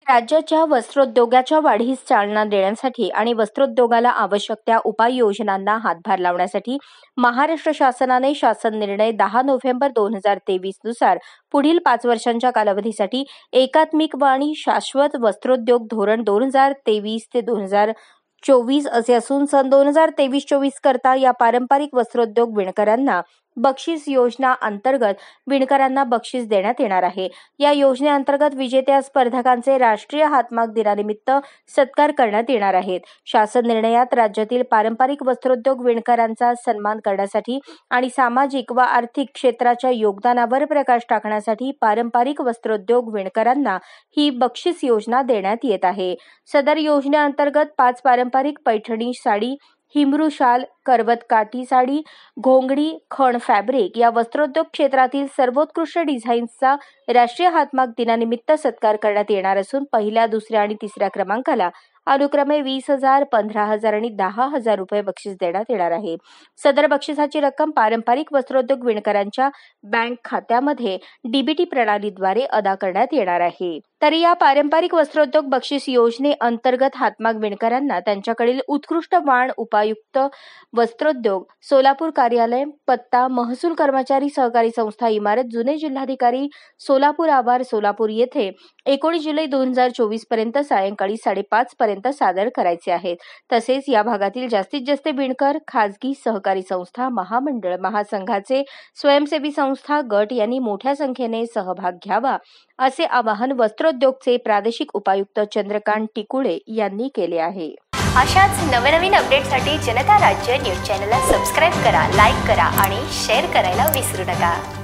राज्याच्या वस्त्रोद्योगाच्या वाढीस चालना देण्यासाठी आणि वस्त्रोद्योगाला आवश्यक त्या उपाययोजनांना हातभार लावण्यासाठी महाराष्ट्र शासनाने शासन निर्णय 10 नोव्हेंबर 2023 नुसार पुढील 5 वर्षांच्या कालावधीसाठी एकात्मिक आणि शाश्वत वस्त्रोद्योग धोरण 2023 ते 2024 असे असून सन 2023-24 करता या पारंपरिक वस्त्रोद्योग विणकरांना बक्षीस योजना अंतर्गत विणकरांना बक्षीस देण्यात येणार आहे। या योजनेअंतर्गत विजेत्या स्पर्धकांचे राष्ट्रीय हातमाग दिनानिमित्त सत्कार करण्यात येणार आहेत। शासन निर्णयात राज्यातील पारंपरिक वस्त्रोद्योग विणकरांचा सन्मान करण्यासाठी आणि सामाजिक व आर्थिक क्षेत्राच्या योगदानावर प्रकाश टाकण्यासाठी पारंपरिक वस्त्रोद्योग विणकरांना ही बक्षीस योजना देण्यात येत आहे। सदर योजनेअंतर्गत 5 पारंपरिक पैठणी साडी, हिमरू शाल, करवत काठी साडी, घोंगडी, खण फॅब्रिक या वस्त्रोद्योग क्षेत्रातील सर्वोत्कृष्ट डिझाईन्सचा राष्ट्रीय हातमाग दिनानिमित्त सत्कार करण्यात येणार असून पहिल्या, दुसऱ्या आणि तिसऱ्या क्रमांकाला अनुक्रमे 20,000, 15,000 आणि 10,000 रुपये बक्षीस देण्यात येणार आहे। सदर बक्षिसाची रक्कम पारंपरिक वस्त्रोद्योग विणकरांच्या बँक खात्यामध्ये डीबीटी प्रणालीद्वारे अदा करण्यात येणार आहे। तरी या पारंपरिक वस्त्रोद्योग बक्षीस योजने अंतर्गत हातमाग विणकरांना त्यांच्याकडील उत्कृष्ट वाण उपायुक्त वस्त्रोद्योग सोलापूर कार्यालय, पत्ता महसूल कर्मचारी सहकारी संस्था इमारत, जुने जिल्हाधिकारी सोलापूर आवार सोलापूर येथे 19 जुलै 2024 पर्यंत सायंकाळी 5:30 पर्यंत सादर करायचे आहेत। तसेच या भागातील जास्तीत जास्त विणकर, खाजगी सहकारी संस्था, महामंडळ, महासंघाचे स्वयंसेवी संस्था, गट यांनी मोठ्या संख्येने सहभाग घ्यावा असे आवाहन वस्त्रोद्योगचे प्रादेशिक उपायुक्त चंद्रकांत टिकुळे यांनी केले आहे। अशाच नवनवीन अपडेटसाठी जनता राज्य न्यूज चॅनलला सबस्क्राइब करा, लाईक करा आणि शेअर करायला विसरू नका।